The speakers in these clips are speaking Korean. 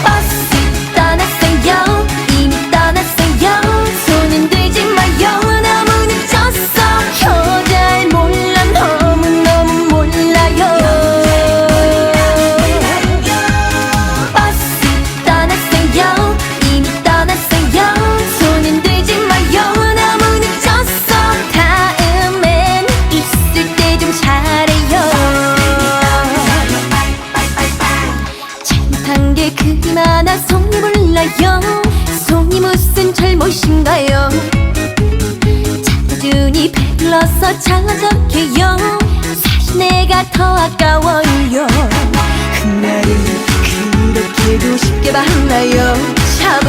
버스 떠났어요. 이미 떠났어요. 손은 들지 마요. 너무 늦었어. 여자를 몰라. 너무너무 몰라요. 버스 떠났어요. 이미 떠났어요. 손은 들지 마요. 너무 늦었어. 다음엔 있을 때 좀 잘해요. 잘못한 게 그리 많아 속이 몰라요. 속이 무슨 잘못인가요? 차분히 배불러서 잘나적해요. 사실 내가 더 아까워요. 그날은 그렇게도 쉽게 봤나요? 잡은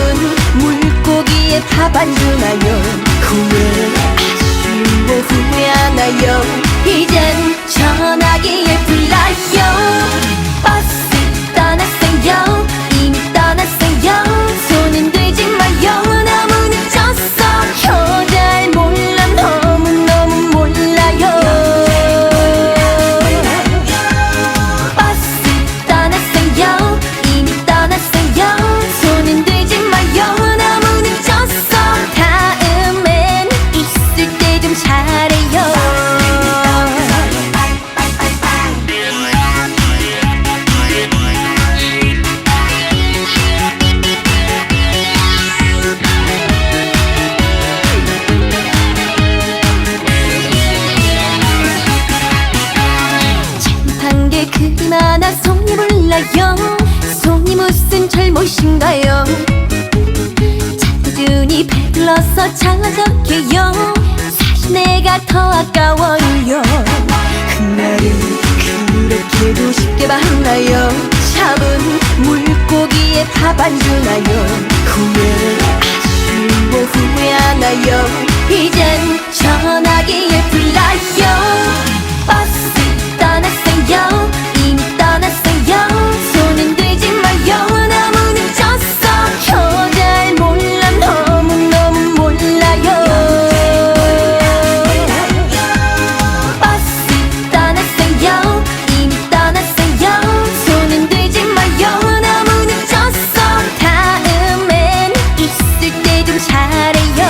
물고기에 밥 안 주나요? 후회 아쉬워 후회하나요? 이젠 전화기에 불러요. 버스 떠났어요. 이미 떠났어요. 손은 들지 마요. 너무 늦었어. 여자를 몰라. 너무너무 몰라요. 버스 떠났어요. 이미 떠났어요. 손은 들지 마요. 너무 늦었어. 다음엔 있을 때 좀 잘해요. 잘못한 게 그리 많아 속이 몰라요. 속이 무슨 잘못인가요? 차분히 배불러서 잘나적해요. 사실 내가 더 아까워요. 그날은 그렇게도 쉽게 봤나요? 잡은 물고기에 밥 안 주나요? 후회 아쉬워 후회하나요? 이젠 전화기에 불러요. 버스 떠났어요. 이미 떠났어요. 손은 들지 마요. 너무 늦었어. 여자를 몰라. 너무너무 몰라요. 버스 떠났어요. 이미 떠났어요. 손은 들지 마요. 너무 늦었어. 다음엔 있을 때 좀 잘해요.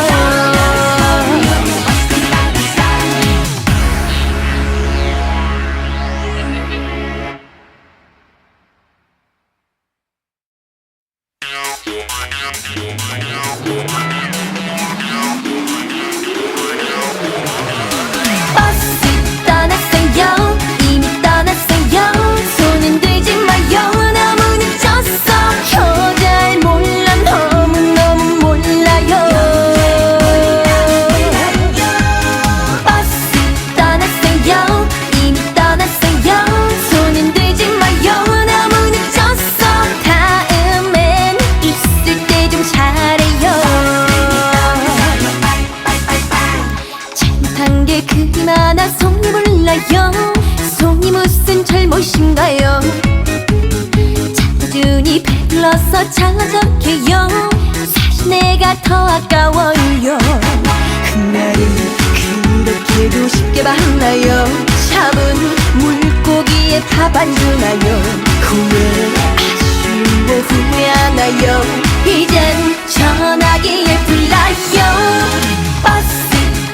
버스 떠났어요. 이미 떠났어요. 손은 들지 마요. 너무 늦었어. 여자를 몰라. 너무너무 몰라요. 버스 떠났어요. 이미 떠났어요. 손은 들지 마요. 너무 늦었어. 다음엔 있을 때 좀 잘해요. 잘못한 게 그리 많아 속이 몰라요. 속이 무슨 잘못인가요? 차분히 배불러서 잘나적해요. 사실 내가 더 아까워요. 그날은 그렇게도 쉽게 봤나요? 잡은 물고기에 밥 안 주나요? 후회 아쉬워 후회하나요? 이젠 전화기에 불러요. 버스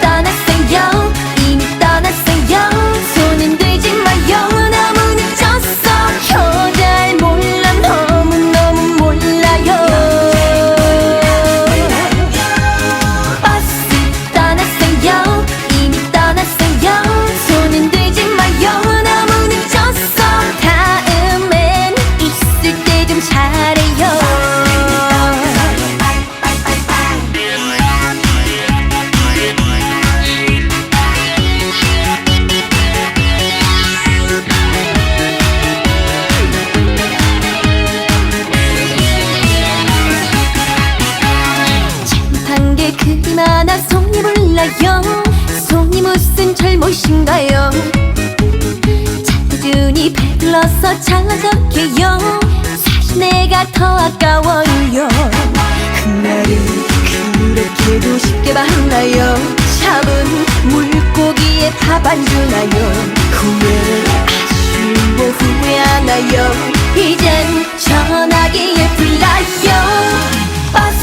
떠났어요. 이미 떠났어요. 손은 들지 마요. 너무 늦었어. 여자를 몰라. 너무너무 몰라요. 버스 떠났어요. 이미 떠났어요. 손은 들지 마요. 너무 늦었어. 다음엔 있을 때 좀 잘해요. 잘못한 게 그리 많아 속이 몰라요. 속이 무슨 잘못인가요? 차분히 배불러서 잘나적해요. 사실 내가 더 아까워요. 그날은 그렇게도 쉽게 봤나요? 잡은 물고기에 밥 안 주나요? 후회하시고 후회하나요? 이젠 전화기에 불러요. 버스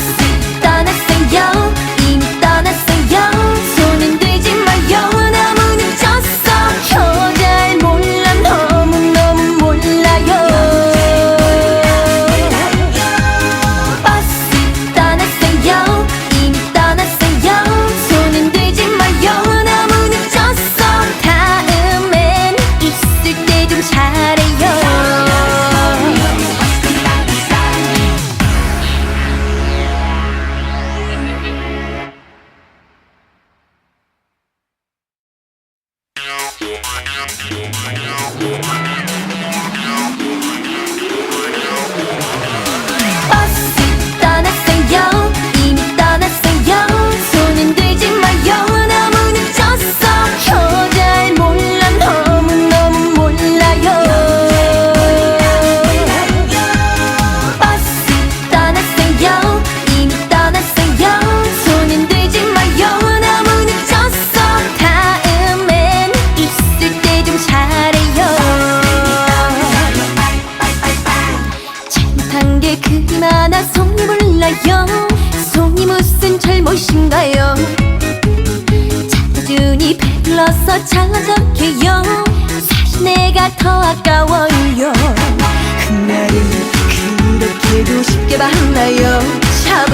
떠났어요. 이미 떠났어요. 손은 들지 마요. 너무 늦었어. 여자를 몰라. 너무너무 몰라요. 버스 떠났어요. 이미 떠났어요. 손은 들지 마요. 너무 늦었어. 다음엔 있을 때 좀 잘해요. 버스 떠났어요. 이미 떠났어요. 손은 들지 마요. 너무 늦었어. 여자를 몰라. 너무너무 몰라요. 버스 떠났어요. 이미 떠났어요. 손은 들지 마요. 너무 늦었어. 다음엔 있을 때 좀 잘해요. 잘못한 게 그리 많아 속이 몰라요. 속이 무슨 잘못인가요? 찾아주니 배불러서 잘나적해요. 사실 내가 더 아까워요. 그날은 그렇게도 쉽게 봤나요? 잡은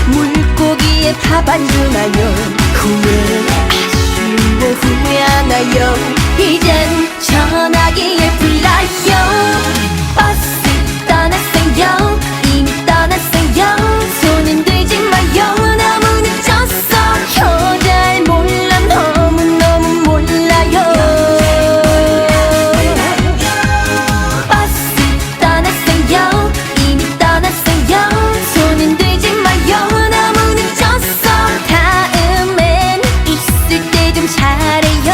물고기에 밥 안 주나요? 후회하시고 후회하나요? 이젠 전화기에 불러요. 버스 떠났어요. 이미 떠났어요. 손은 들지 마요. 너무 늦었어. 여자를 몰라. 너무너무 몰라요. 버스 떠났어요. 이미 떠났어요. 손은 들지 마요. 너무 늦었어. 다음엔 있을 때 좀 잘해요.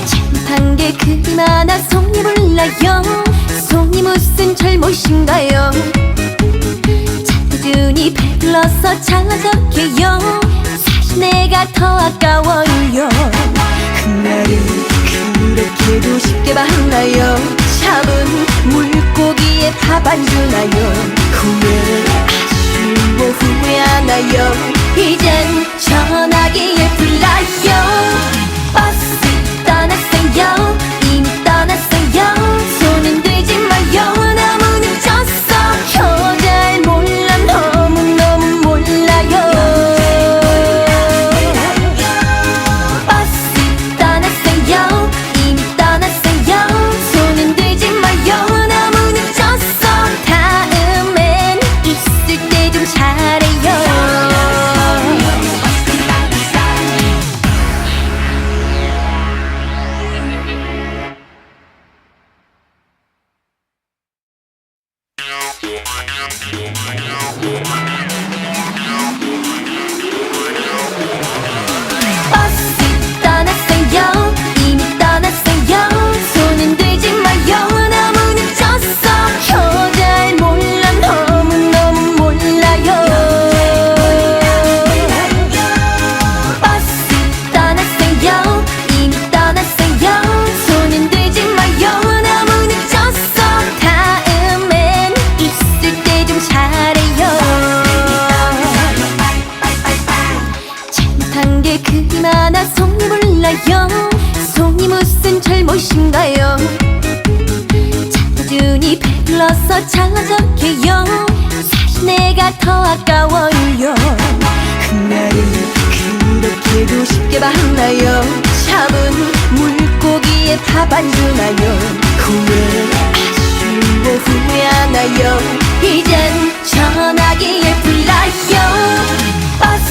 잘못한 게 그리 많아 속이 몰라요. 속이 무슨 잘못인가요? 찾아주니 배불러서 잘나적해요. 사실 내가 더 아까워요. 그날은 그렇게도 쉽게 봤나요? 잡은 물고기에 밥 안 주나요? 후회하시고 후회하나요? 이젠 전화기에 불러요. 버스 떠났어요. 이미 떠났어요. 손은 들지 마요. 너무 늦었어. 여자를 몰라. 너무너무 몰라요. 버스 떠났어요. 이미 떠났어요. 손은 들지 마요. 너무 늦었어. 다음엔 있을 때 좀 잘해요. 버스 떠났어요. 이미 떠났어요. 손은 들지 마요. 너무 늦었어. 여자를 몰라. 너무너무 몰라요. 버스 떠났어요. 이미 떠났어요. 손은 들지 마요. 너무 늦었어. 다음엔 있을 때 좀 잘해요. 잘못한 게 그리 많아 속이 몰라요. 속이 무슨 잘못인가요? 찾아주니 배불러서 잘나적해요. 사실 내가 더 아까워요. 그날은 그렇게도 쉽게 봤나요? 잡은 물고기에 밥 안 주나요? 후회하시고 후회하나요? 이젠 전화기에 불러요. 버스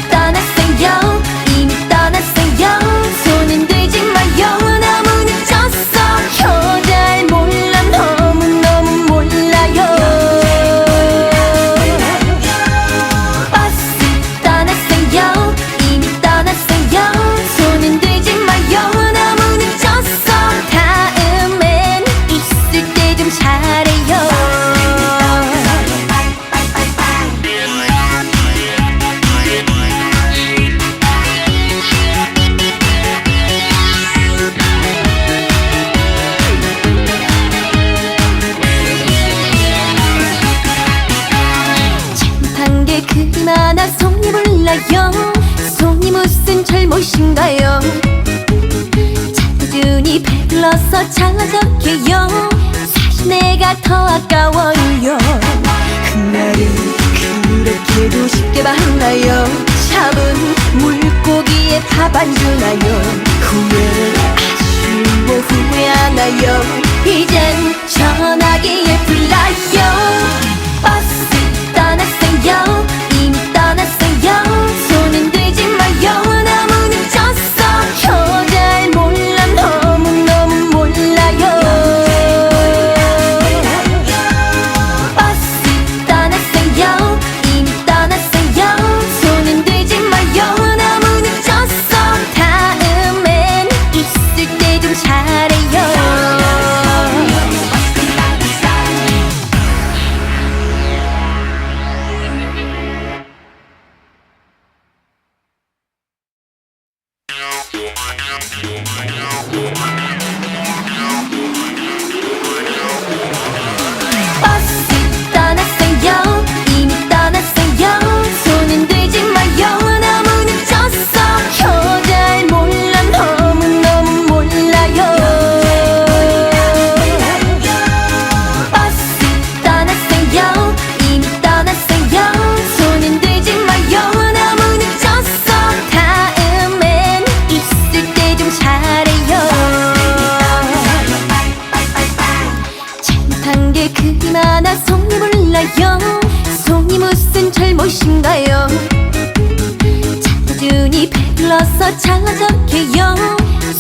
떠났어요. 이미 떠났어요. 손은 들지 마요. 너무 늦었어. 여자를 몰라. 너무너무 몰라요. 버스 떠났어요. 이미 떠났어요. 손은 들지 마요. 잘못인가요? 찾아주니 배불러서 잘나적해요. 사실 내가 더 아까워요. 그날은 그렇게도 쉽게 봤나요? 잡은 물고기에 밥 안 주나요? 후회 아쉬워 후회하나요? 이젠 전화기에 불러요. 버스 떠났어요. 이미 떠났어요. 손은 들지 마요. 너무 늦었어. 여자를 몰라 너무너무 몰라요. 버스 떠났어요. 이미 떠났어요. 손은 들지 마요. 너무 늦었어. 다음엔 있을 때 좀 잘해요. 버스 떠났어요. 이미 떠났어요. 손은 들지 마요. 너무 늦었어. 여자를 몰라 너무너무 몰라요. 버스 떠났어요. 이미 떠났어요. 손은 들지 마요. 너무 늦었어. 다음엔 있을 때 좀 잘해요. 잘못한 게 그리 많아 속이 몰라요. 속이 무슨 잘못인가요? 찾아주니 배불러서 잘나적해요.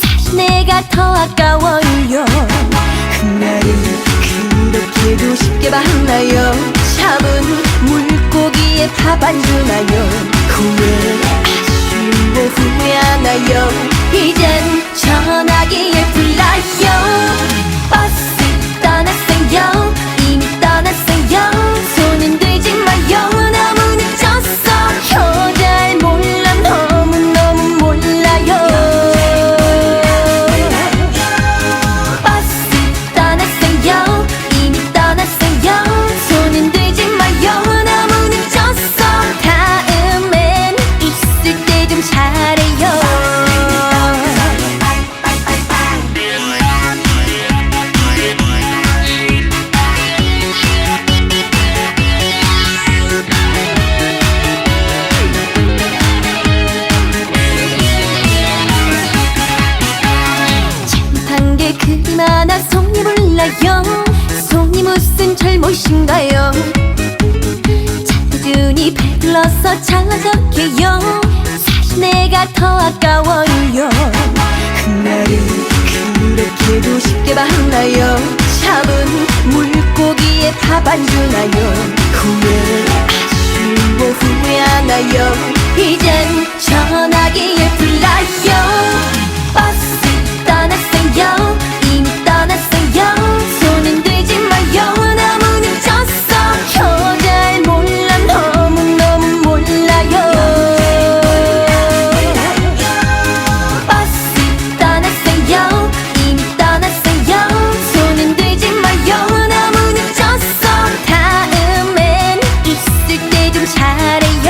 사실 내가 더 아까워요. 그날은 그렇게도 쉽게 봤나요? 잡은 물고기에 밥 안 주나요? 후회 아쉬워 후회하나요? 이젠 전화기에 불러요. 버스 떠났어요. 이미 떠났어요. 손은 들지 마요. 너무 늦었어. 여자를 몰라 너무너무 몰라요. 버스 떠났어요. 이미 떠났어요. 손은 들지 마요. 너무 늦었어. 다음엔 있을 때 좀 잘해요. 잘못한 게 그리 많아 속이 몰라요. 속이 무슨 잘못인가요? 찾아주니 배불러서 잘나적해요. 사실 내가 더 아까워요. 그날은 그렇게도 쉽게 봤나요? 잡은 물고기에 밥 안 주나요? 후회 아쉬워 후회하나요? 이젠 전화기에 불러요. 버스 떠났어요. 이미 떠났어요. 손은 들지 마요. 너무 늦었어. 여자를 몰라 너무너무 몰라요. 버스 떠났어요. 이미 떠났어요. 손은 들지 마요. 너무 늦었어. 다음엔 있을 때 좀 잘해요.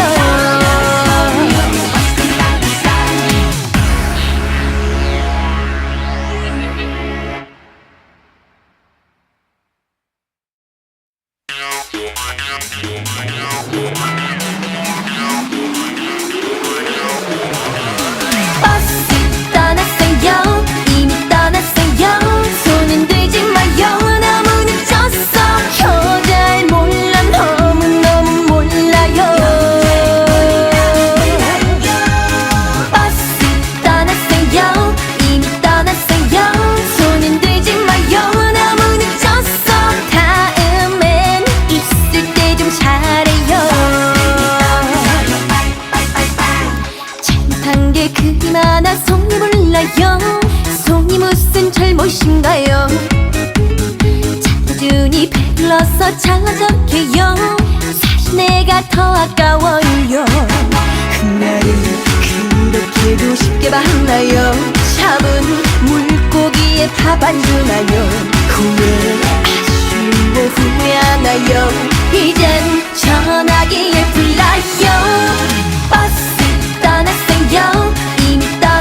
버스 떠났어요. 이미 떠났어요. 손은 들지 마요. 너무 늦었어. 여자를 몰라 너무너무 몰라요. 버스 떠났어요. 이미 떠났어요. 손은 들지 마요. 너무 늦었어. 다음엔 있을 때 좀 잘해요. 잘못한 게 그리 많아 속이 몰라요. 속이 무슨 잘못인가요? 찾아주니 배불러서 잘나적해요. 사실 내가 더 아까워요. 그날은 그렇게도 쉽게 봤나요? 잡은 물고기에 밥 안 주나요? 후회 아쉬워 후회하나요? 이젠 전화기에 불러요. 버스 떠났어요. 이미 떠났어요.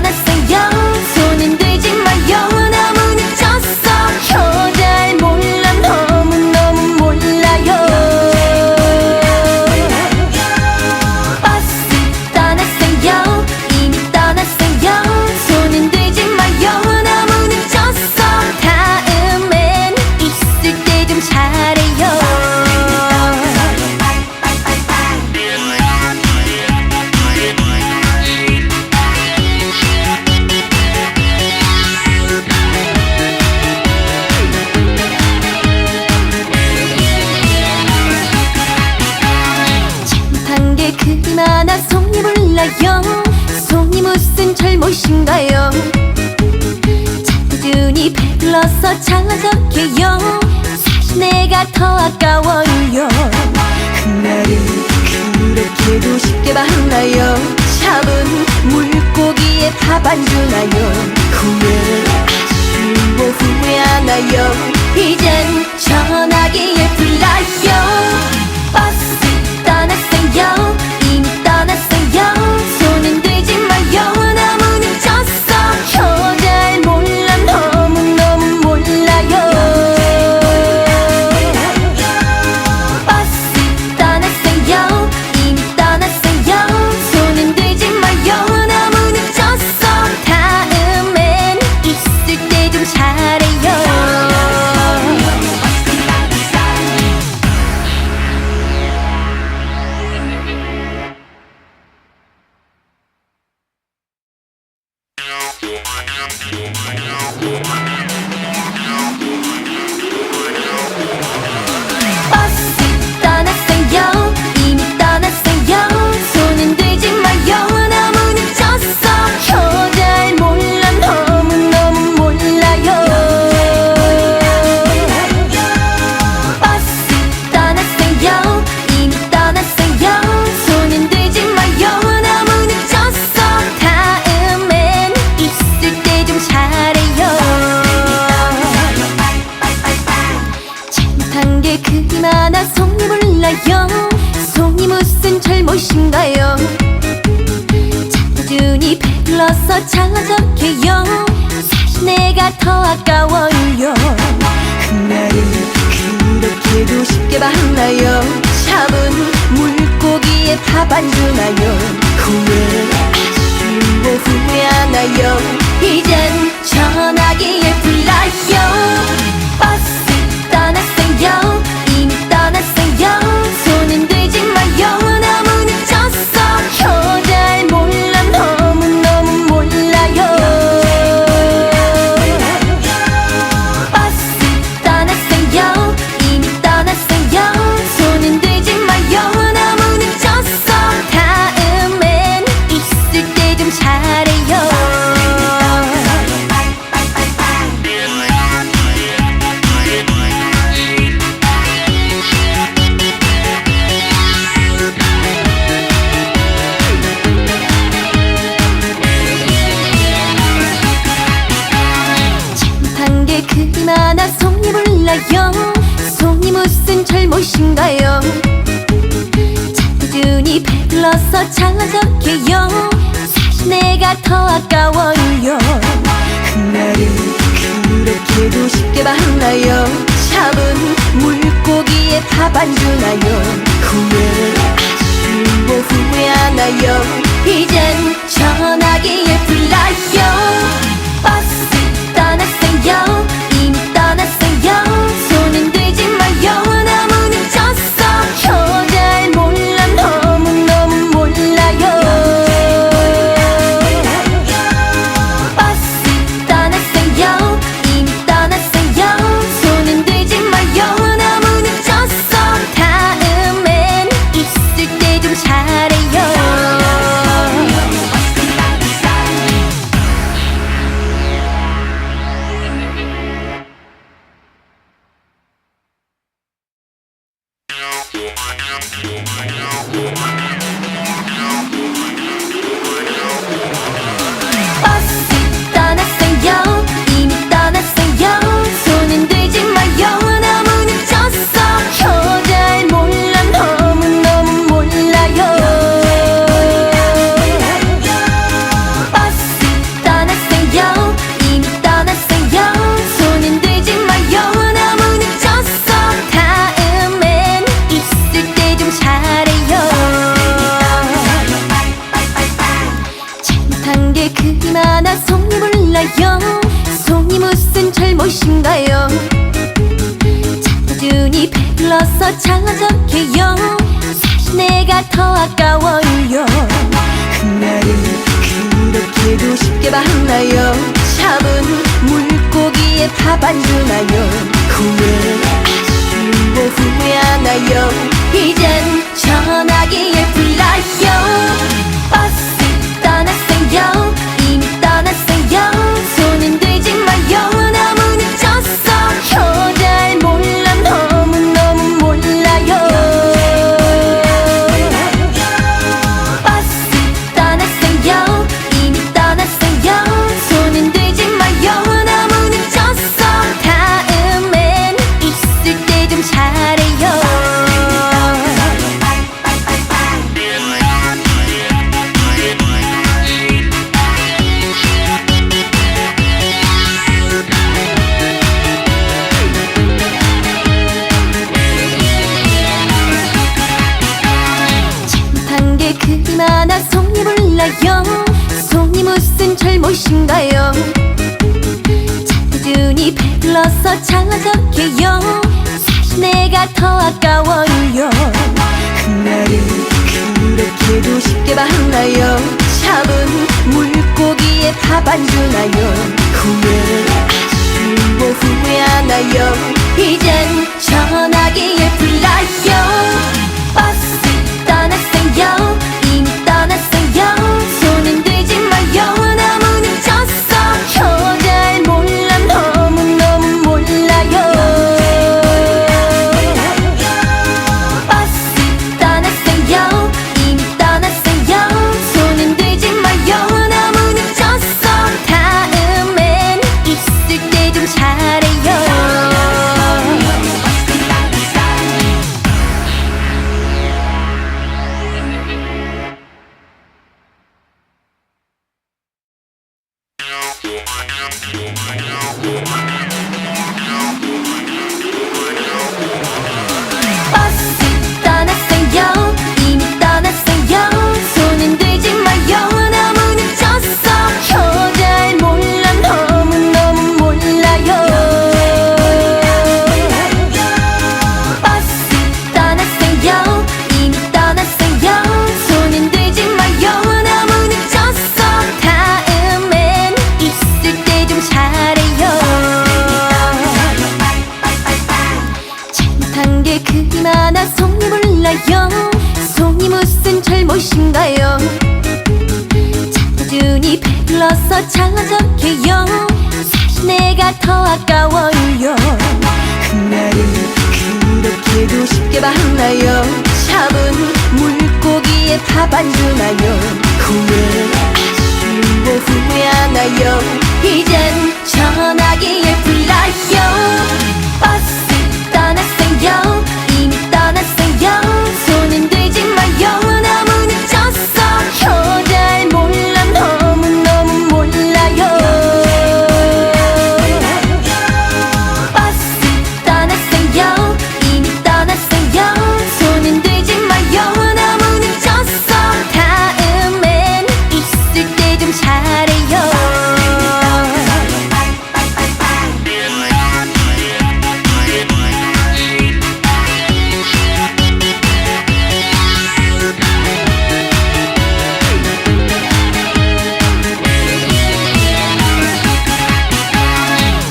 무슨 잘못인가요? 꾸준히 배불러서 잘나졌게요. 사실 내가 더 아까워요. 그날을 그렇게도 쉽게 봤나요? 잡은 물고기에 밥 안 주나요? 후회 아쉬워 후회하나요? 이젠 전화기에 불러요. 버스 떠났어요. 이미 떠났어요. 손은 들지 마요. 너무 늦었어. 여자를 몰라 너무너무 몰라요. 버스 떠났어요. 이미 떠났어요. 손은 들지 마요. 너무 늦었어. 다음엔 있을 때 좀 잘해요. 버스 떠났어요. 이미 떠났어요. 손은 들지 마요. 너무 늦었어. 여자를 몰라 너무너무 몰라요. 버스 떠났어요. 이미 떠났어요. 손은 들지 마요. 너무 늦었어. 다음엔 있을 때 좀 잘해요. 잘못한 게 그리 많아 속이 몰라요. 속이 무슨 잘못인가요? 꾸준히 배불러서 잘나졌게요. 사실 내가 더 아까워요. 그날을 그렇게도 쉽게 봤나요? 잡은 물고기에 밥 안 주나요? 후회 아쉬워 후회하나요? 이젠 전화기에 불러요. 버스 떠났어요. 이미 떠났어요. 손은 들지 마요. 너무 늦었어. 여자를 몰라 너무너무 몰라요. 버스 떠났어요. 이미 떠났어요. 손은 들지 마요. 너무 늦었어. 다음엔 있을 때 좀 잘해요. 잘못한 게 그리 많아 속이 몰라요. 속이 무슨 잘못인가요? 꾸준히 배불러서 잘나졌게요. 사실 내가 더 아까워요. 그날을 그렇게도 쉽게 봤나요? 잡은 물고기에 밥 안 주나요? 후회 아쉬워 후회하나요? 이젠 전화기에 불러요. 버스 떠났어요. 이미 떠났어요. 손은 들지 마요. 너무 늦었어. 여자를 몰라 너무너무 몰라요. 버스 떠났어요. 이미 떠났어요. 손은 들지 마요. 너무 늦었어. 다음엔 있을 때 좀 잘해요. 버스 떠났어요. 이미 떠났어요. 손은 들지 마요. 너무 늦었어. 여자를 몰라 너무너무 몰라요. 버스 떠났어요. 이미 떠났어요. 손은 들지 마요. 너무 늦었어. 다음엔 있을 때 좀 잘해요. 잘못한 게 그리 많아 속이 몰라요. 속이 무슨 잘못인가요? 꾸준히 배불러서 잘나졌게요. 사실 내가 더 아까워요. 그날을 그렇게도 쉽게 봤나요? 잡은 물고기에 밥 안 주나요? 후회 아쉬워 후회하나요? 이젠 전화기에 불러요. 버스 떠났어요. 무슨 잘못인가요? 자꾸준히 배불러서 창어적해요. 사실 내가 더 아까워요. 그날을 그렇게도 쉽게 봤나요? 잡은 물고기에 밥 안 주나요? 후회 아쉬워 후회하나요? 이젠 전화기에 불러요. 버스 떠났어요. 이미 떠났어요. 손은 들지 마요. 너무 늦었어. 여자를 몰라 너무너무 몰라요. 버스 떠났어요. 이미 떠났어요. 손은 들지 마요. 너무 늦었어. 다음엔 있을 때 좀 잘해요. 버스 떠났어요. 이미 떠났어요. 손은 들지 마요. 너무 늦었어. 여자를 몰라 너무너무 몰라요. 버스 떠났어요. 이미 떠났어요. 손은 들지 마요. 너무 늦었어. 다음엔 있을 때 좀 잘해요. 잘못한 게 그리 많아 속이 몰라요. 속이 무슨 잘못인가요? 자꾸준히 배불러서 창어적해요. 사실 내가 더 아까워요. 그날을 그렇게도 쉽게 봤나요? 잡은 물고기에 밥 안 주나요? 후회 아쉬워 후회하나요? 이젠 전화기에 불러요. 버스 떠났어요. 이미 떠났어요. 손은 들지 마요. 너무 늦었어. 여자를 몰라 너무너무 몰라요. 버스 떠났어요. 이미 떠났어요. 손은 들지 마요. 너무 늦었어. 다음엔 있을 때 좀 잘해요.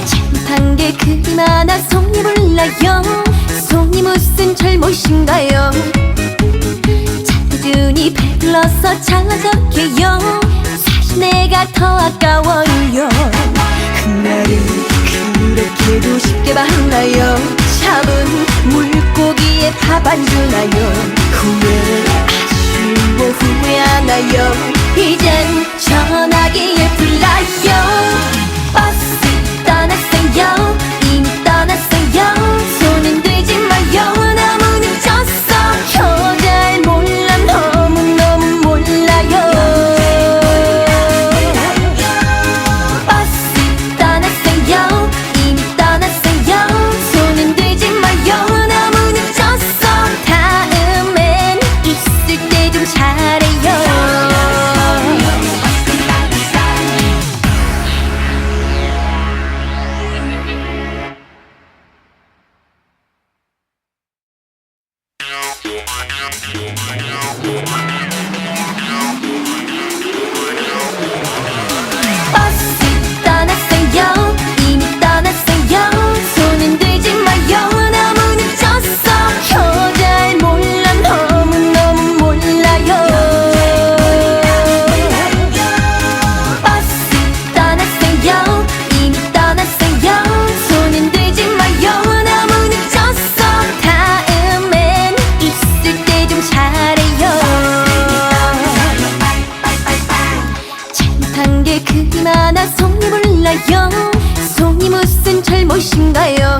잘못한 게 그리 많아 속이 몰라요. 속이 무슨 잘못인가요? 자꾸준히 배불러서 창어적해요. 사실 내가 더 아까워요. 그날을 그렇게도 쉽게 봤나요? 잡은 물고기에 밥 안 주나요? 후회 아쉬워 후회하나요? 이젠 전화기에 불러요. 버스 떠났어요. 이미 떠났어요. 손은 들지 마요. 너무 늦었어. 여자를 몰라 너무너무 몰라요. 버스 떠났어요. 이미 떠났어요. 손은 들지 마요. 너무 늦었어. 다음엔 있을 때 좀 잘해요. 버스 떠났어요. 이미 떠났어요. 손은 들지 마요. 너무 늦었어. 여자를 몰라 너무너무 몰라요. 버스 떠났어요. 이미 떠났어요. 손은 들지 마요. 너무 늦었어. 다음엔 있을 때 좀 잘해요. 잘못한 게 그리 많아 속이 몰라요. 속이 무슨 잘못인가요?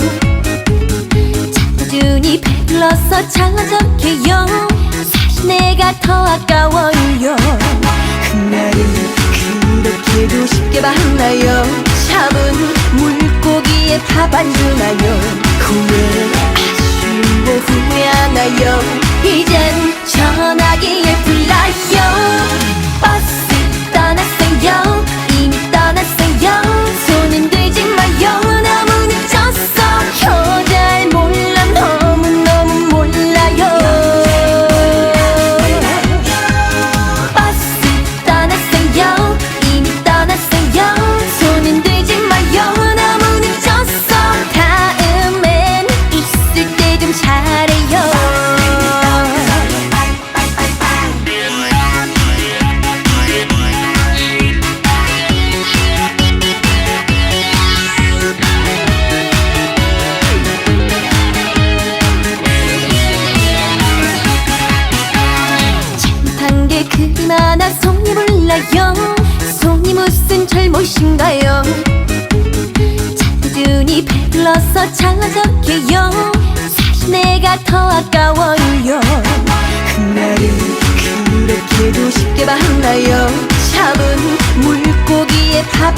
자꾸준히 배불러서 창어적해요. 사실 내가 더 아까워요. 그날을 그렇게도 쉽게 봤나요? 잡은 물고기에 밥 안 주나요? 후회 아쉬워 후회하나요? 이젠 전화기에 불러요. 버스 떠났어요.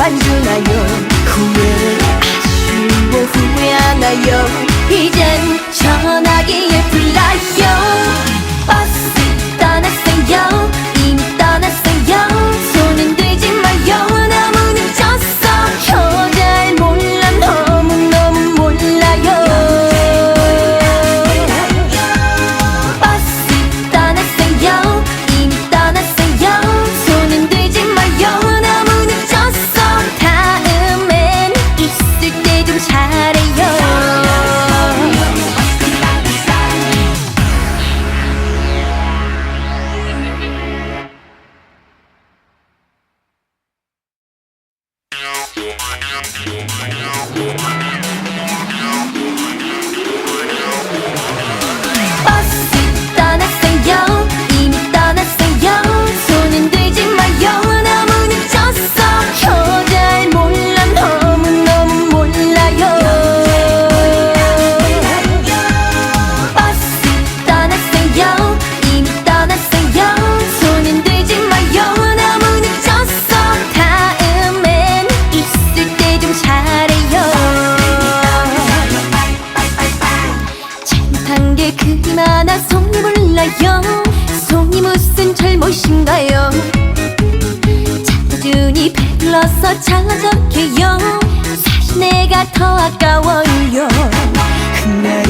밥 안 주나요? 후회하시고 후회하나요? 이젠 전화기에 불러요. 버스 떠났어요. 이미 떠났어요. 손은 들지 마요. 너무 늦었어. 여자를 몰라. 너무너무 몰라요. 버스 떠났어요. 이미 떠났어요. 손은 들지 마요. 너무 늦었어. 다음엔 있을 때 좀 잘해요. 버스 떠났어요. 이미 떠났어요. 손은 들지 마요. 너무 늦었어. 여자를 몰라. 너무너무 몰라요. 버스 떠났어요. 이미 떠났어요. 손은 들지 마요. 너무 늦었어. 다음엔 있을 때 좀 잘해요. 잘못한 게 그리 많아 속이 몰라요. 속이 무슨 잘못인가요? 찾아주니 배불러서 잘나적해요. 사실 내가 더 아까워요. 그날은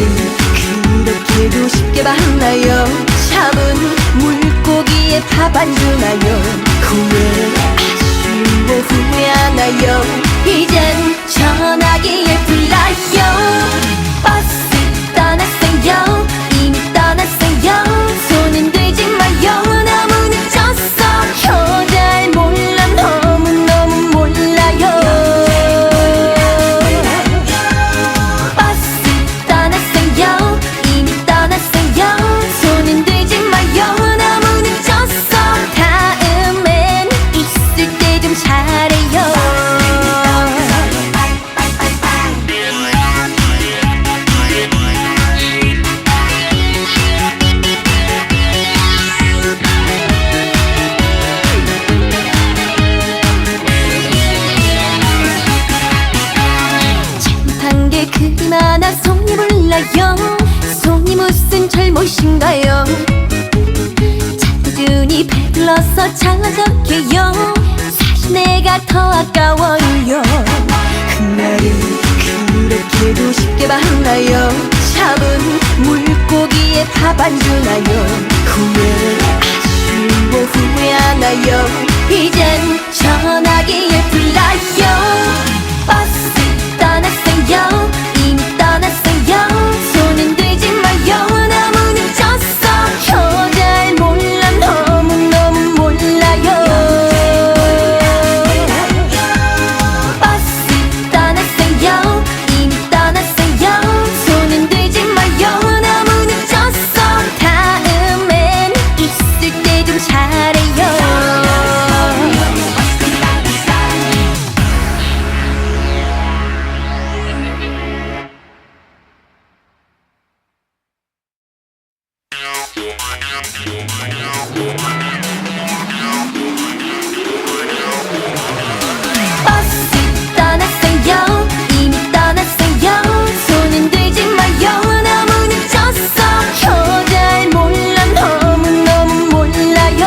그렇게도 쉽게 봤나요? 잡은 물고기에 밥 안 주나요? 후회하시고 후회하나요? 이젠 전화기에 불러요. 버스 떠났어요. 이미 떠났어요. 손은 들지 마요. 너무 늦었어. 여자를 몰라. 너무너무 몰라요. 버스 떠났어요. 이미 떠났어요. 손은 들지 마요. 너무 늦었어. 다음엔 있을 때 좀 잘해요. 잘못한 게 그리 많아 속이 몰라요. 속이 무슨 잘못인가요? 찾아주니 배불러서 잘나적해요. 사실 내가 더 아까워요. 그날은 그렇게도 쉽게 봤나요? 잡은 물고기에 밥 안 주나요? 후회하시고 후회하나요? 이젠 전화기에 불러요. 버스 떠났어요. 이미 떠났어요. 손은 들지 마요. 너무 늦었어. 여자를 몰라. 너무너무 몰라요. 버스 떠났어요. 이미 떠났어요. 손은 들지 마요. 너무 늦었어. 다음엔 있을 때 좀 잘해요. 버스 떠났어요. 이미 떠났어요. 손은 들지 마요. 너무 늦었어. 여자를 몰라. 너무너무 몰라요.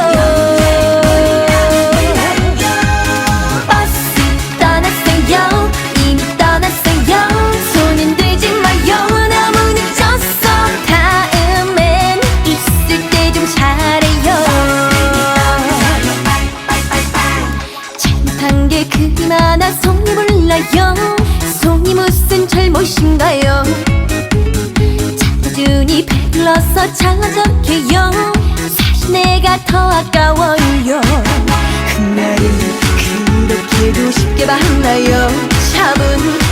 버스 떠났어요. 이미 떠났어요. 손은 들지 마요. 너무 늦었어. 다음엔 있을 때 좀 잘해요. 잘못한 게 그리 많아 속이 몰라요. 속이 무슨 잘못인가요? 찾아주니 배불러서 잘나적해요. 사실 내가 더 아까워요. 그날은 그렇게도 쉽게 봤나요? 잡은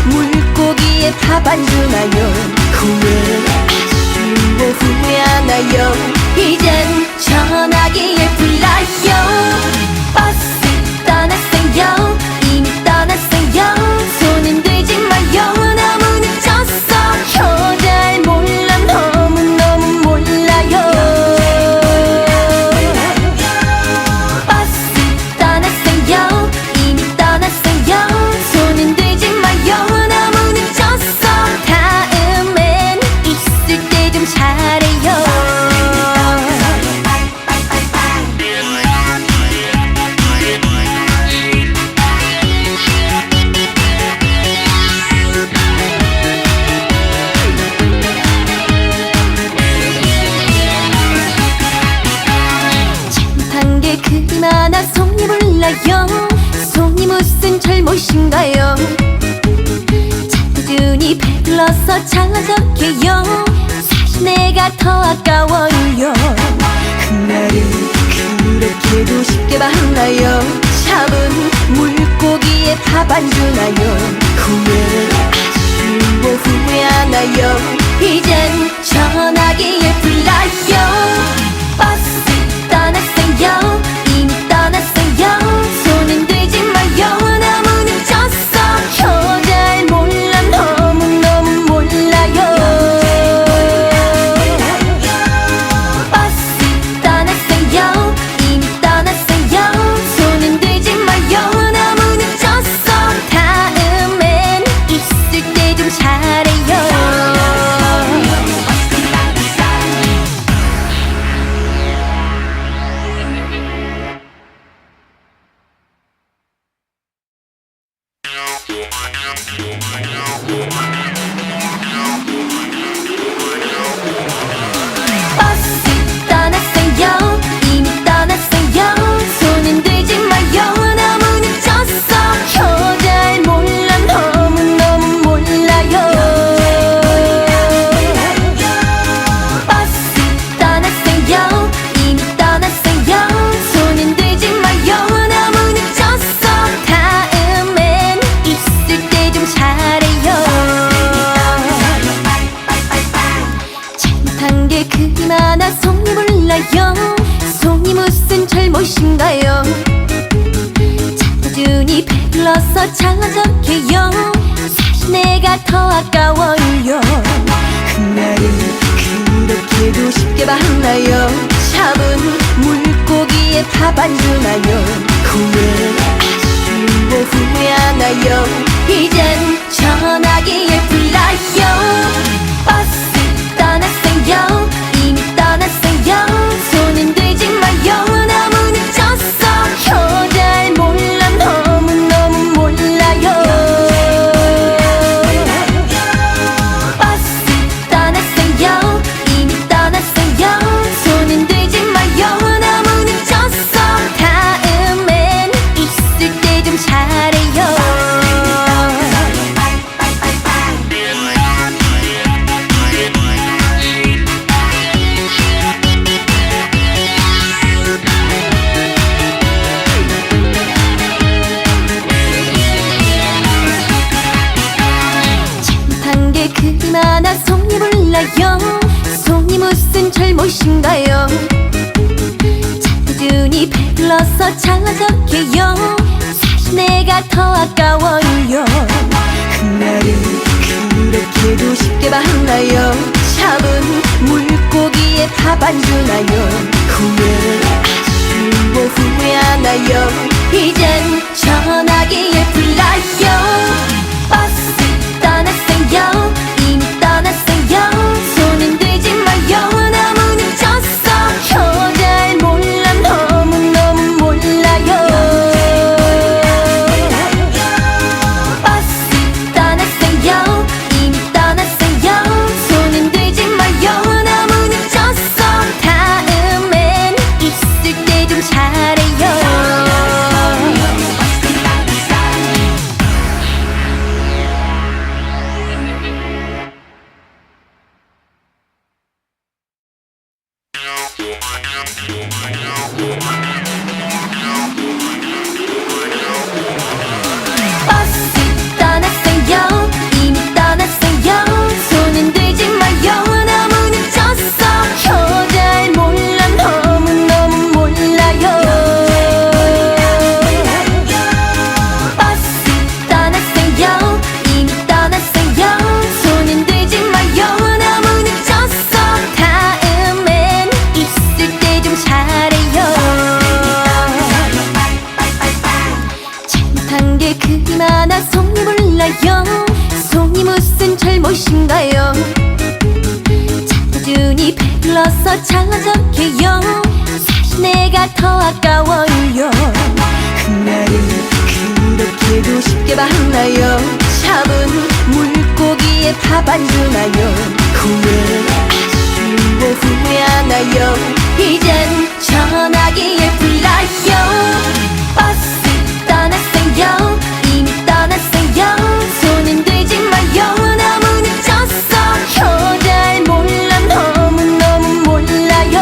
물고기에 밥 안 주나요? 후회하시고 후회하나요? 이젠 전화기에 불러요. 버스 떠났어요. 이미 떠났어요. 손은 들지 마요. 너무 늦었어. 여자를 몰라. 너무너무 몰라요. 버스 떠났어요. 이미 떠났어요. 잘못인가요? 자주니 배불러서 잘나적해요. 사실 내가 더 아까워요. 그날은 그렇게도 쉽게 봤나요? 잡은 물고기에 밥 안 주나요? 후회 아쉬워 후회하나요? 이젠 전화기에 불러요. 버스 떠났어요. 이미 떠났어요. 손은 들지 마요. 너무 늦었어. 여자를 몰라 너무너무 몰라요. 버스 떠났어요. 이미 떠났어요. 손은 들지 마요. 너무 늦었어. 다음엔 있을 때 좀 잘해요. 잘못한 게 그리 많아 속이 몰라요. 속이 무슨 잘못인가요? 자주니 배불러서 잘나적해요. 사실 내가 더 아까워요. 그날은 그렇게도 쉽게 봤나요? 잡은 물고기에 밥 안 주나요? 후회 아쉬워 후회하나요? 이젠 전화기에 불러요. 버스 떠났어요. 이미 떠났어요. 손은 들지 마요. 너무 늦었어. 여자를 몰라 너무너무 몰라요. 버스 떠났어요. 이미 떠났어요. 손은 들지 마요. 너무 늦었어. 다음엔 있을 때 좀 잘해요. 버스 떠났어요. 이미 떠났어요. 손은 들지 마요. 너무 늦었어. 여자를 몰라 너무너무 몰라요. 버스 떠났어요. 이미 떠났어요. 손은 들지 마요. 너무 늦었어. 다음엔 있을 때 좀 잘해요. 잘못한 게 그리 많아 속이 몰라요. 속이 무슨 잘못인가요? 자주니 배불러서 잘나적해요. 사실 내가 더 아까워요. 그날은 그렇게도 쉽게 봤나요? 잡은 물고기에 밥 안 주나요? 후회 아쉬워 후회하나요? 이젠 전화기에 불러요. 버스 떠났어요. 이미 떠났어요. 손은 들지 마요. 너무 늦었어. 여자를 몰라 너무너무 몰라요.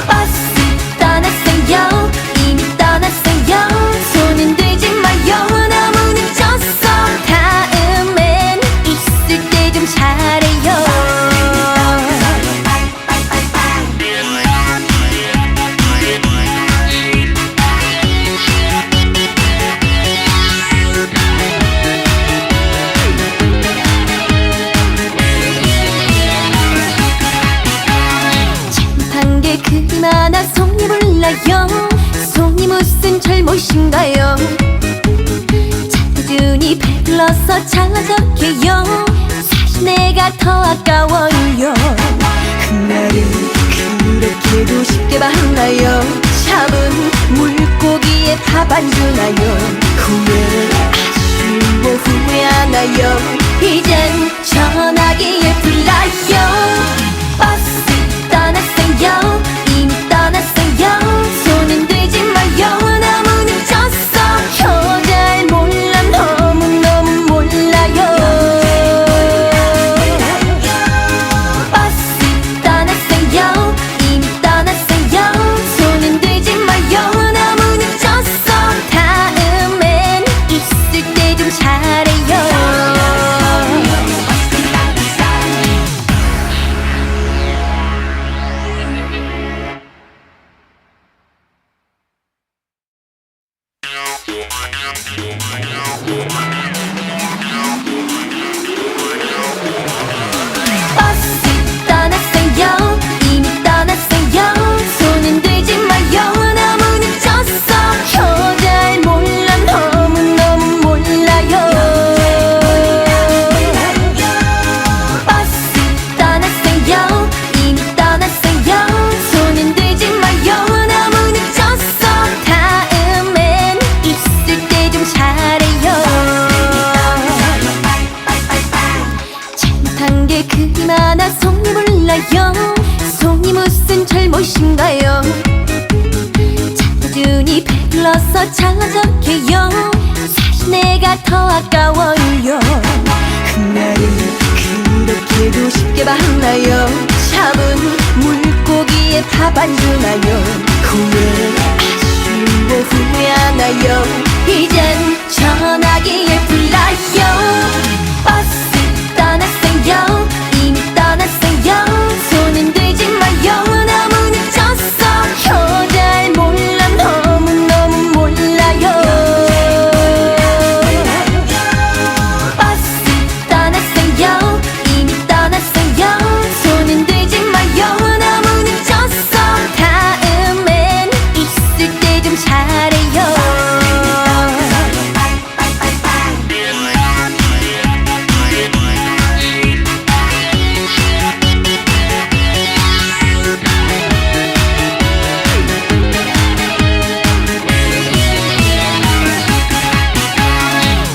버스 떠났어요. 이미 떠났어요. 손은 들지 마요. 너무 늦었어. 다음엔 있을 때 좀 잘해요. 잘못한 게 그리 많아 속이 몰라요. 속이 무슨 잘못인가요? 자주니 배불러서 잘나적해요. 사실 내가 더 아까워요. 그날은 그렇게도 쉽게 봤나요? 잡은 물고기에 밥 안 주나요? 후회 아쉬워 후회하나요? 이젠 전화기에 불러요. 버스 떠났어요. 이미 떠났어요. 손은 들지 마요. 너무 늦었어. 여자를 몰라 너무너무 몰라요. 버스 떠났어요. 이미 떠났어요. 손은 들지 마요. 너무 늦었어. 다음엔 있을 때 좀 잘해요. 버스 떠났어요. 이미 떠났어요. 손은 들지 마요. 너무 늦었어. 여자를 몰라. 너무너무 몰라요. 버스 떠났어요. 이미 떠났어요. 손은 들지 마요. 너무 늦었어. 다음엔 있을 때 좀 잘해요. 잘못한 게 그리 많아 속이 몰라요. 속이 무슨 잘못인가요? 찾아주니 배불러서 잘나적해요. 사실 내가 더 아까워요. 그날은 그렇게도 쉽게 봤나요? 잡은 물고기에 밥 안 주나요? 후회 아쉬워 후회하나요? 이젠 전화기에 불러요. 버스 떠났어요. 이미 떠났어요. 손은 들지 마요. 너무 늦었어. 여자를 몰라. 너무너무 몰라요. 버스 떠났어요. 이미 떠났어요. 손은 들지 마요. 너무 늦었어. 다음엔 있을 때 좀 잘해요.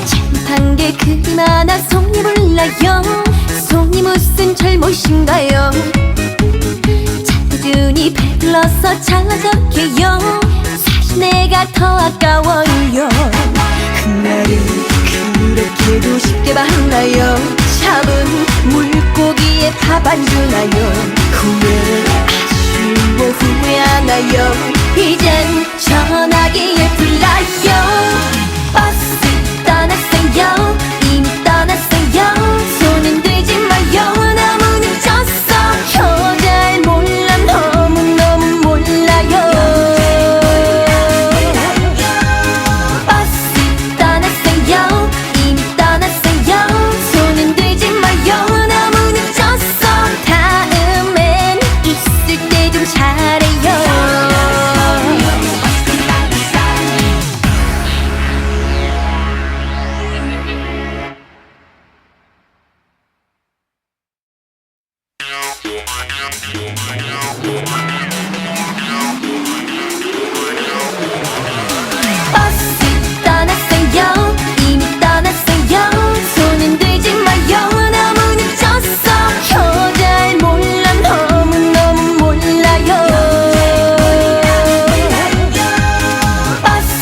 잘못한 게 그리 많아 속이 몰라요. 속이 무슨 잘못인가요? 찾아주니 배불러서 잘나적해요. 사실 내가 더 아까워요. 그날은 그렇게도 쉽게 봤나요? 잡은 물고기에 밥 안 주나요? 후회 아쉬워 후회하나요? 이젠 전화기에 불러요. 버스 떠났어요. 이미 떠났어요. 손은 들지 마요. 너무 늦었어. 여자를 몰라. 너무너무 몰라요. 버스 떠났어요. 이미 떠났어요. 손은 들지 마요. 너무 늦었어. 다음엔 있을 때 좀 잘해요. 버스 떠났어요. 이미 떠났어요. 손은 들지 마요. 너무 늦었어. 여자를 몰라. 너무너무 몰라요. 버스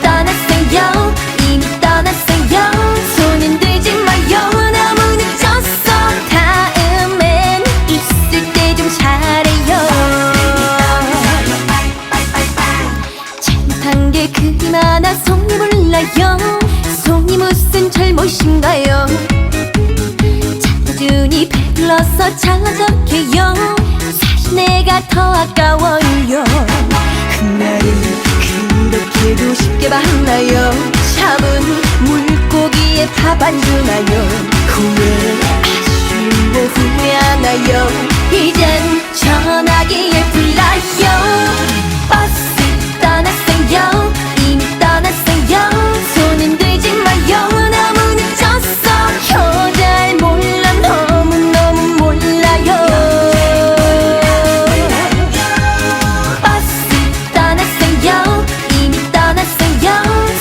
떠났어요. 이미 떠났어요. 손은 들지 마요. 너무 늦었어. 다음엔 있을 때 좀 잘해요. 잘못한 게 그리 많아 속이 몰라요. 속이 무슨 잘못인가요? 찾아주니 배불러서 잘나적해요. 사실 내가 더 아까워요. 그날은 그렇게도 쉽게 봤나요? 잡은 물고기에 밥 안 주나요? 후회 아쉬워 후회하나요? 이젠 전화기에 불러요. 버스 떠났어요. 이미 떠났어요. 손은 들지 마요. 너무 늦었어. 여자를 몰라. 너무너무 몰라요. 버스 떠났어요. 이미 떠났어요.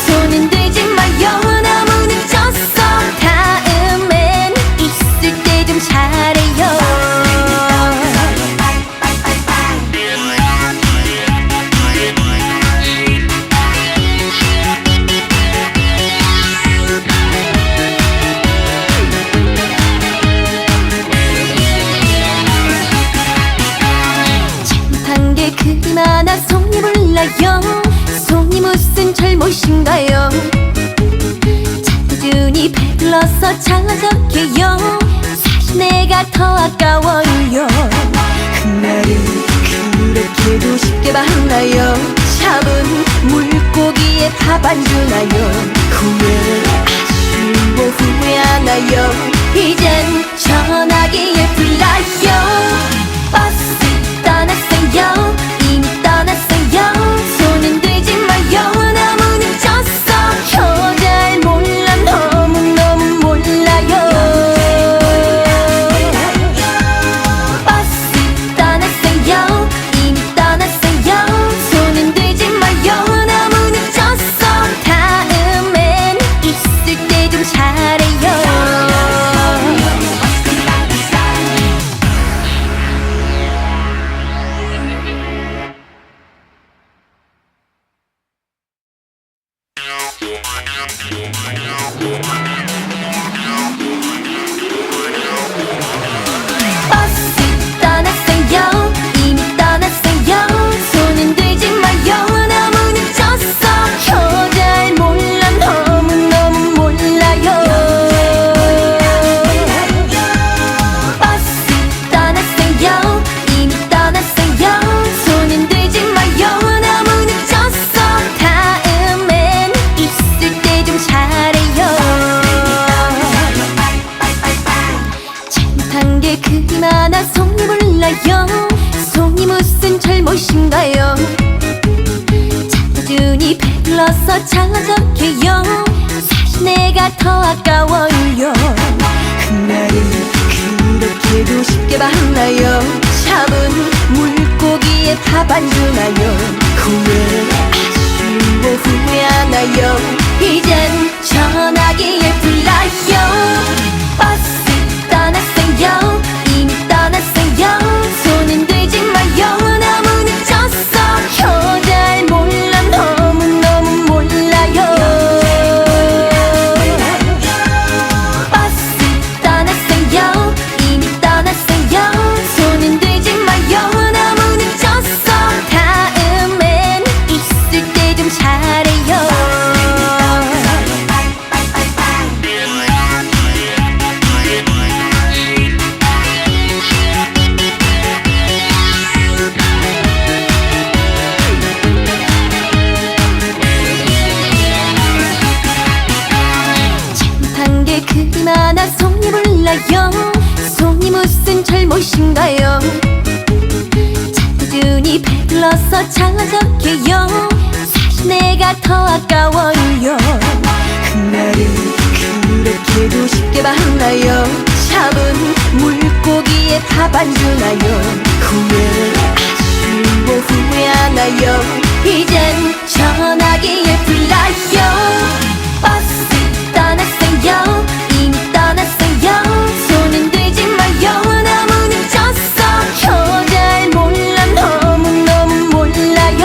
손은 들지 마요. 너무 늦었어. 다음엔 있을 때 좀 잘해요. 잘못한 게 그리 많아 속이 몰라요. 속이 무슨 잘못인가요? 찾아주니 배불러서 잘나적해요. 사실 내가 더 아까워요. 그날은 그렇게도 쉽게 봤나요? 잡은 물 물고기에 밥 안 주나요? 아쉬워 후회하나요? 이젠 전화기에 불러요. 버스 떠났어요. 이미 떠났어요. 손은 들지 마요. 너무 늦었어. 여자를 몰라. 너무너무 몰라요. 버스 떠났어요. 이미 떠났어요. 손은 들지 마요. 너무 늦었어. 다음엔 있을 때 좀 잘해요. 버스 떠났어요. 이미 떠났어요. 손은 들지 마요. 너무 늦었어. 여자를 몰라. 너무너무 몰라요. 버스 떠났어요. 이미 떠났어요. 손은 들지 마요. 너무 늦었어. 다음엔 있을 때 좀 잘해요. 잘못한 게 그리 많아 속이 몰라요. 속이 무슨 잘못인가요? 찾아주니 배불러서 창어적해요. 사실 내가 더 아까워요. 그날은 그렇게도 쉽게 봤나요? 잡은 물고기에 밥 안 주나요? 아쉬워 후회하나요? 이젠 전화기에 불러요. 버스 떠났어요. 이미 떠났어요. 손은 들지 마요. 너무 늦었어. 여자를 몰라. 너무너무 몰라요. 버스 떠났어요. 이미 떠났어요. 손은 들지 마요. 너무 늦었어. 다음엔 있을 때 좀 잘해요. 잘못한 게 그리 많아 속이 몰라요. 속이 무슨 잘못인가요? 찾아주니 배불러서 창어적해요. 사실 내가 더 아까워요. 그날은 그렇게도 쉽게 봤나요? 잡은 물고기에 밥 안 주나요? 아쉬워 후회하나요? 이젠 전화기에 불러요. 버스 떠났어요. 이미 떠났어요. 손은 들지 마요. 너무 늦었어. 여자를 몰라. 너무너무 몰라요.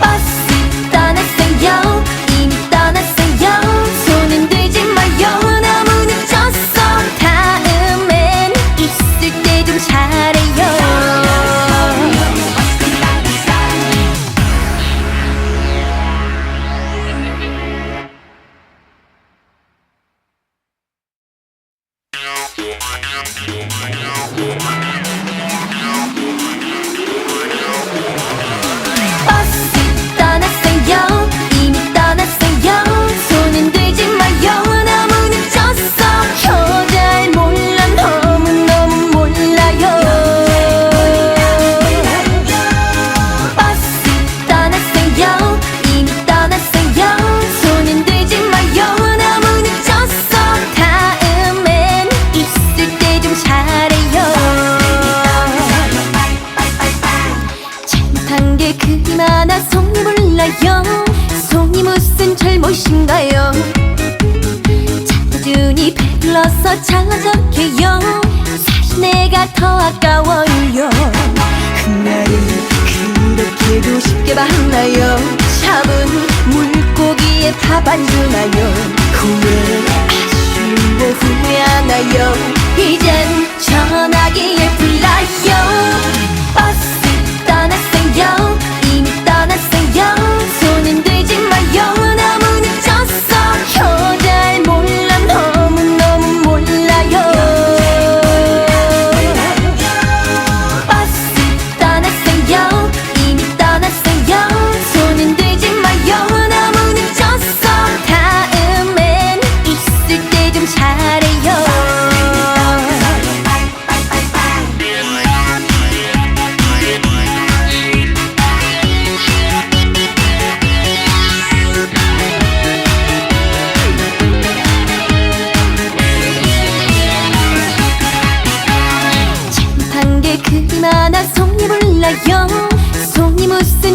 버스 떠났어요. 이미 떠났어요. 손은 들지 마요. 너무 늦었어. 다음엔 있을 때 좀 잘해요. 버스 떠났어요. 이미 떠났어요. 손은 들지 마요. 너무 늦었어. 여자를 몰라. 너무너무 몰라요. 버스 떠났어요. 이미 떠났어요. 손은 들지 마요. 너무 늦었어. 다음엔 있을 때 좀 잘해요. 잘못한 게 그리 많아 속이 몰라요. 속이 무슨 잘못인가요? 찾아주니 배불러서 창어적해요. 사실 내가 더 아까워요. 그날은 그렇게도 쉽게 봤나요? 잡은 물고기에 밥 안 주나요? 아쉬워 후회하나요? 이젠 전화기에 불러요. 버스 떠났어요. 이미 떠났어요. 손은 들지 마요. 너무 늦었어. 여자를 몰라. 너무너무 몰라요. 버스 떠났어요. 이미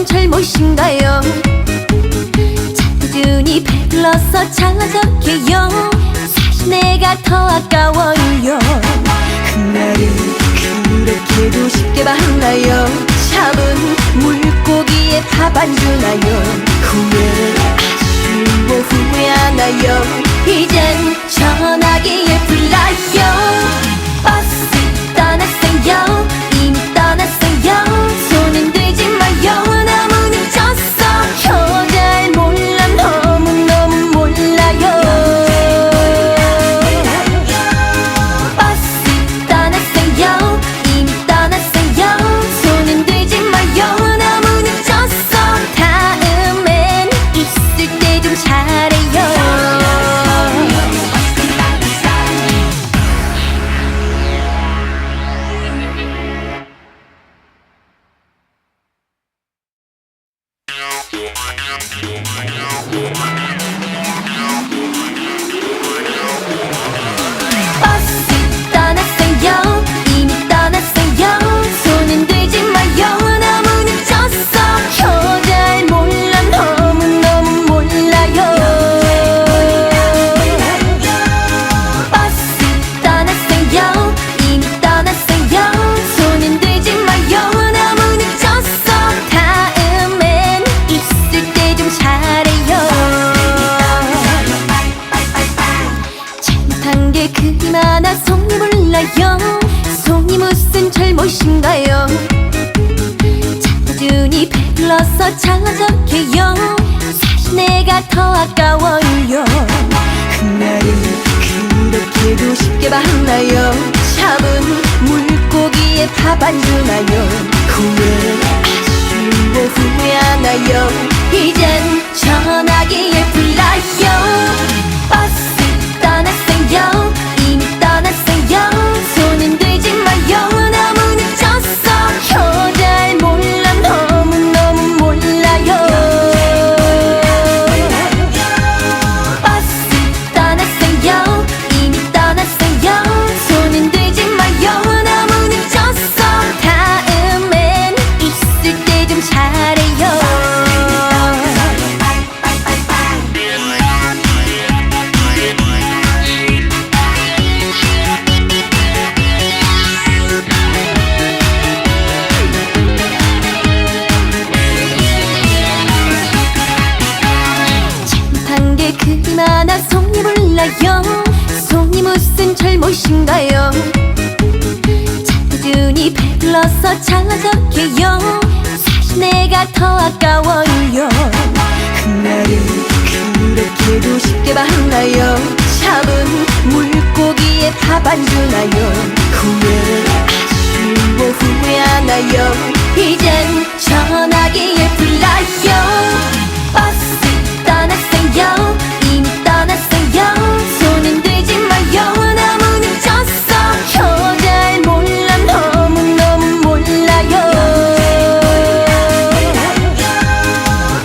잘못인가요? 꾸준히 배불러서 잘나적해요. 사실 내가 더 아까워요. 그날을 그렇게도 쉽게 봤나요? 잡은 물고기에 밥 안 주나요? 후회 아쉬워 후회하나요? 이젠 전화기에 불러요. 버스 떠났어요. 이미 떠났어요. 손은 들지 마요. 너무 늦었어. 여자를 몰라 너무너무 몰라요. 버스 떠났어요. 이미 떠났어요. 손은 들지 마요. 너무 늦었어. 다음엔 있을 때 좀 잘해요. 버스 떠났어요. 이미 떠났어요. 손은 들지 마요. 너무 늦었어. 여자를 몰라 너무너무 몰라요. 버스 떠났어요. 이미 떠났어요. 손은 들지 마요. 너무 늦었어. 다음엔 있을 때 좀 잘해요. 잘못한 게 그리 많아 속이 몰라요. 속이 무슨 잘못인가요? 꾸준히 배불러서 잘나적해요. 사실 내가 더 아까워요. 그날을 그렇게도 쉽게 봤나요? 잡은 물고기에 밥 안 주나요? 후회 아쉬워 후회하나요? 이젠 전화기에 불러요. 버스 떠났어요. 이미 떠났어요. 손은 들지 마요. 너무 늦었어. 여자를 몰라 너무너무 몰라요. 버스 떠났어요. 이미 떠났어요. 손은 들지 마요. 너무 늦었어. 다음엔 있을 때 좀 잘해요. 잘못한 게 그리 많아 속이 몰라요. 속이 무슨 잘못인가요? 꾸준히 배불러서 잘나적해요. 사실 내가 더 아까워요. 그날을 그렇게도 쉽게 봤나요? 잡은 물고기에 밥 안 주나요? 후회 아쉬워 후회하나요? 이젠 전화기에 불러요. 버스 떠났어요. 이미 떠났어요. 손은 들지 마요. 너무 늦었어. 여자를 몰라 너무너무 몰라요.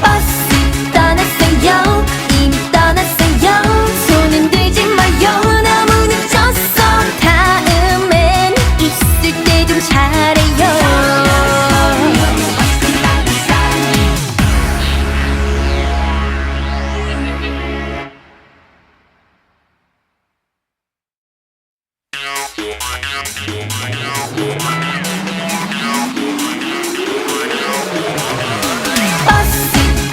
버스 떠났어요. 이미 떠났어요. 손은 들지 마요. 너무 늦었어. 다음엔 있을 때 좀 잘해요. 버스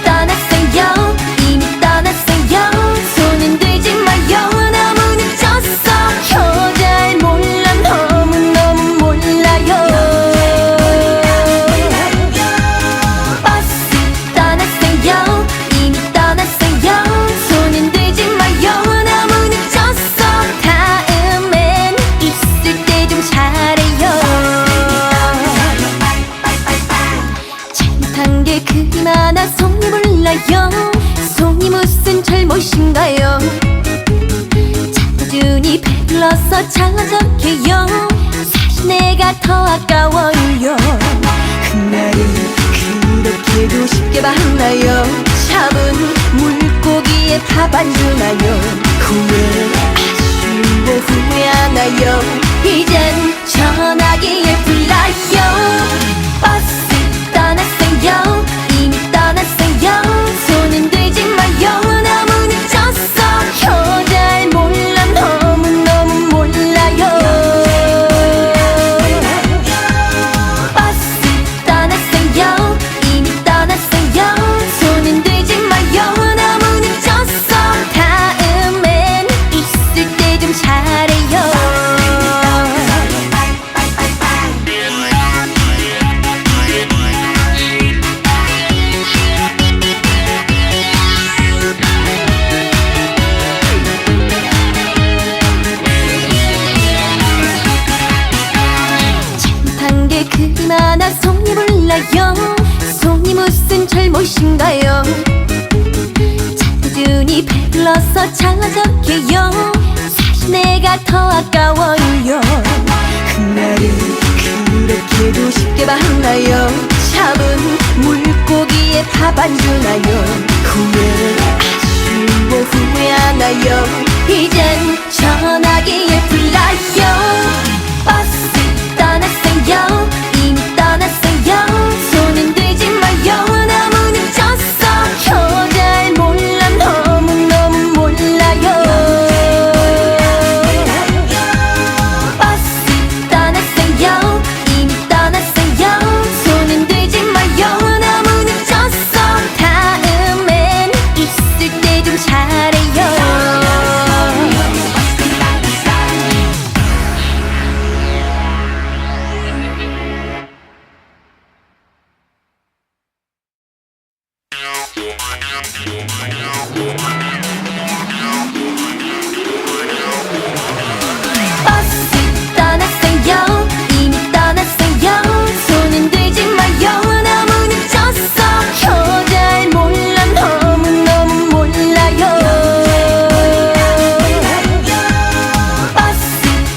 떠났어요. 이미 떠났어요. 손은 들지 마요. 너무 늦었어. 여자를 몰라 너무너무 몰라요. 버스 떠났어요. 이미 떠났어요. 손은 들지 마요. 너무 늦었어. 다음엔 있을 때 좀 잘해요. 잘못한 게 그리 많아 속이 몰라요. 속이 무슨 잘못인가요? 꾸준히 배불러서 잘나적해요. 사실 내가 더 아까워요. 그날을 그렇게도 쉽게 봤나요? 잡은 물고기에 밥 안 주나요? 후회 아쉬워 후회하나요? 이젠 전화기에 불러요. 버스 떠났어요. 이미 잘못인가요? 꾸준히 배불러서 잘나적해요. 사실 내가 더 아까워요. 그날은 그렇게도 쉽게 봤나요? 잡은 물고기에 밥 안 주나요? 후회 아쉬워 후회하나요? 이젠 전화기에 불러요. 버스 떠났어요. 이미 떠났어요. 손은 들지 마요. 너무 늦었어. 여자를 몰라 너무너무 몰라요. 버스 떠났어요. 이미 떠났어요. 손은 들지 마요. 너무 늦었어. 다음엔 있을 때 좀 잘해요. 버스 떠났어요. 이미 떠났어요. 손은 들지 마요. 너무 늦었어. 여자를 몰라 너무너무 몰라요. 버스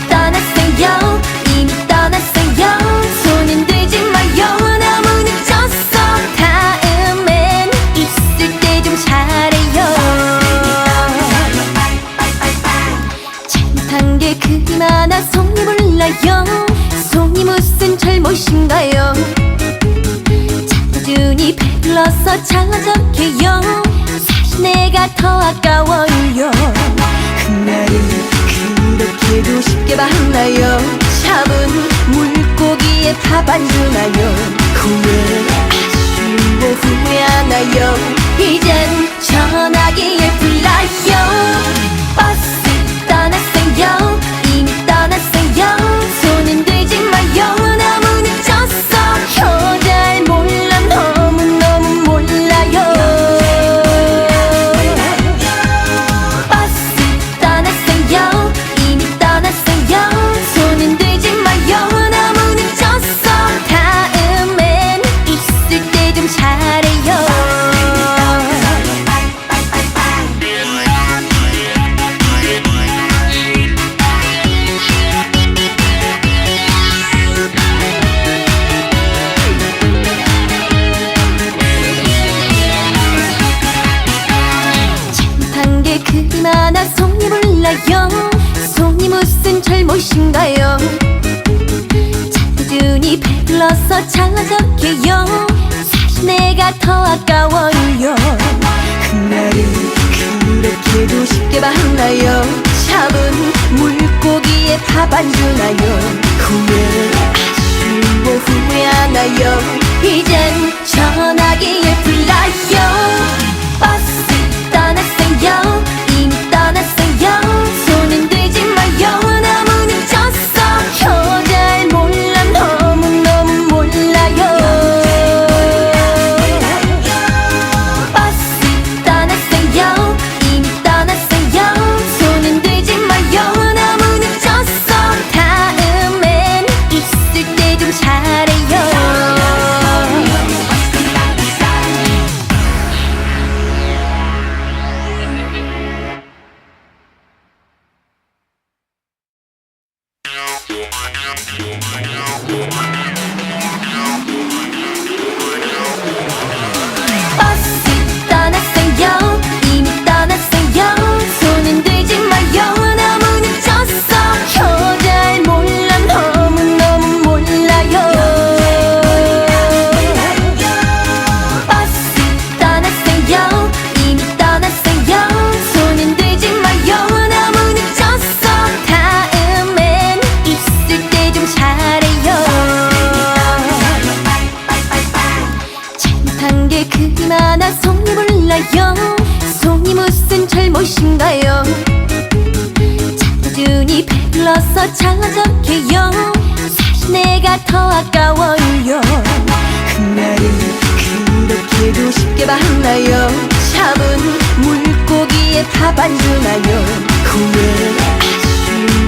떠났어요. 이미 떠났어요. 손은 들지 마요. 너무 늦었어. 다음엔 있을 때 좀 잘해요. 잘못한 게 그리 많아 속이 몰라요. 속이 무슨 잘못인가요? 꾸준히 배불러서 잘나적해요. 사실 내가 더 아까워요. 그날은 그렇게도 쉽게 봤나요? 잡은 물고기에 밥 안 주나요? 후회 아쉬워 후회하나요? 이젠 전화기에 불러요. 버스 떠났어요. 이미 떠났어요. 손은 들지 마요. 너무 늦었어. 여자를 몰라 너무너무 몰라요. 버스 떠났어요. 이미 떠났어요. 손은 들지 마요. 너무 늦었어. 다음엔 있을 때 좀 잘해요. 잘못한 게 그리 많아 속이 몰라요. 속이 무슨 잘못인가요? 꾸준히 배불러서 잘나적해요. 사실 내가 더 아까워요. 그날은 그렇게도 쉽게 봤나요? 잡은 물고기에 밥 안 주나요? 후회 아쉬워 후회하나요? 이젠 전화기에 불러요. 버스 떠났어요. 이미 떠났어요. 손은 들지 마요. 너무 늦었어. 여자를 몰라 너무너무 몰라요. 버스 떠났어요. 이미 떠났어요. 손은 들지 마요. 너무 늦었어. 다음엔 있을 때 좀 잘해요. 버스 떠났어요. 이미 떠났어요. 손은 들지 마요. 너무 늦었어. 여자를 몰라 너무너무 몰라요. 버스 떠났어요. 이미 떠났어요. 손은 들지 마요. 너무 늦었어. 다음엔 있을 때 좀 잘해요. 잘못한 게 그리 많아 속이 몰라요. 속이 무슨 잘못인가요? 꾸준히 배불러서 잘나적해요. 사실 내가 더 아까워요. 그날은 그렇게도 쉽게 봤나요? 잡은 물고기에 밥 안 주나요? 후회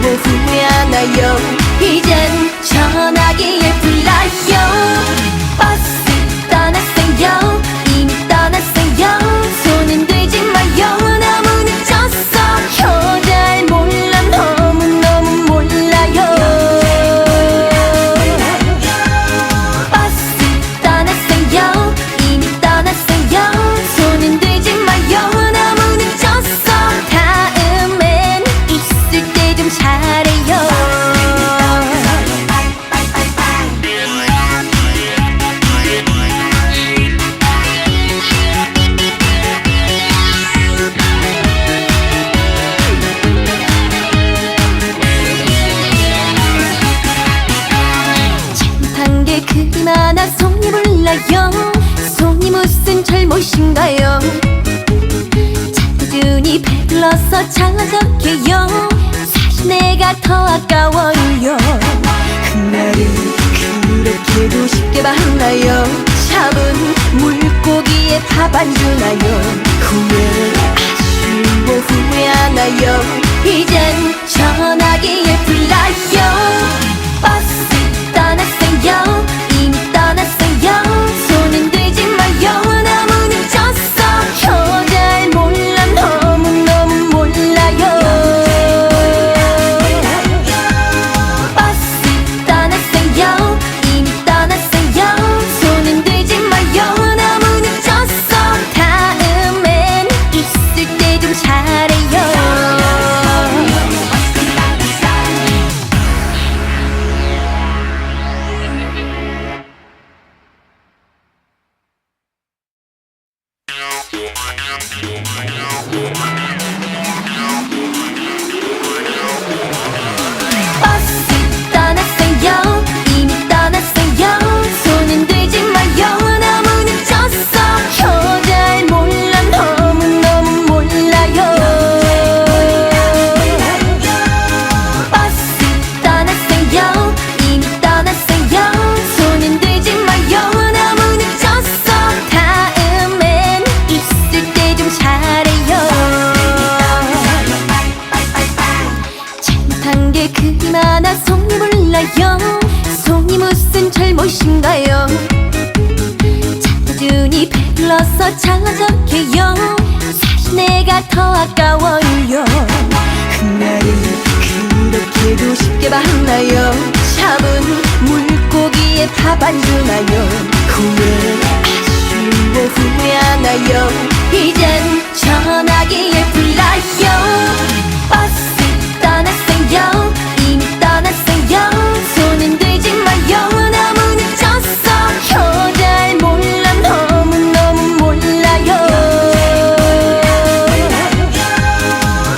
아쉬워 후회하나요? 이젠 전화기에 불러요. 버스 떠났어요. 송이 무슨 잘못인가요? 자꾸준이 배불러서 잘나적해요. 사실 내가 더 아까워요. 그날을 그렇게도 쉽게 봤나요? 잡은 물고기에 밥 안 주나요? 후회 아쉬워 후회하나요? 이젠 전화기에 불러요. 버스 떠났어요. 이미 떠났어요. 손은 들지 마요. 너무 늦었어. 여자를 몰라 너무너무 몰라요. 버스 떠났어요. 이미 떠났어요. 손은 들지 마요. 너무 늦었어. 다음엔 있을 때 좀 잘해요. 버스 떠났어요. 이미 떠났어요. 손은 들지 마요. 너무 늦었어. 여자를 몰라 너무너무 몰라요. 버스 떠났어요. 이미 떠났어요. 손은 들지 마요. 너무 늦었어. 다음엔 있을 때 좀 잘해요. 잘못한 게 그리 많아 송이 몰라요. 송이 무슨 잘못인가요? 자꾸준이 배불러서 잘나적해요. 사실 내가 더 아까워요. 그날을 그렇게도 쉽게 봤나요? 잡은 물고기에 밥 안 주나요? 후회 아쉬워 후회하나요? 이젠 전화기에 불러요. 버스 떠났어요. 이미 떠났어요. 손은 들지 마요. 너무 늦었어. 여자를 몰라 너무너무 몰라요.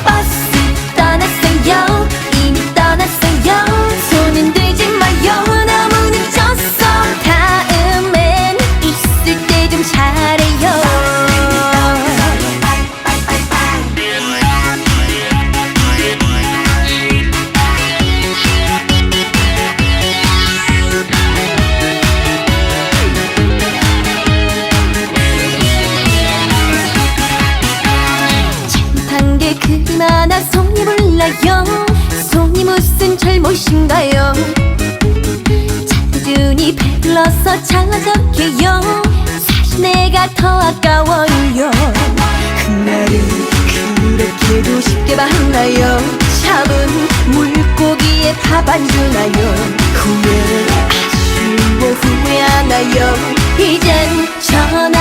버스 떠났어요. 이미 떠났어요. 손은 들지 마요. 너무 늦었어. 다음엔 있을 때 좀 잘해요. 잘못한 게 그리 많아 송이 몰라요. 송이 무슨 잘못인가요? 자꾸준이 배불러서 잘나적해요. 사실 내가 더 아까워요. 그날을 그렇게도 쉽게 봤나요? 잡은 물고기에 밥 안 주나요? 후회 아쉬워 후회하나요? 이젠 전화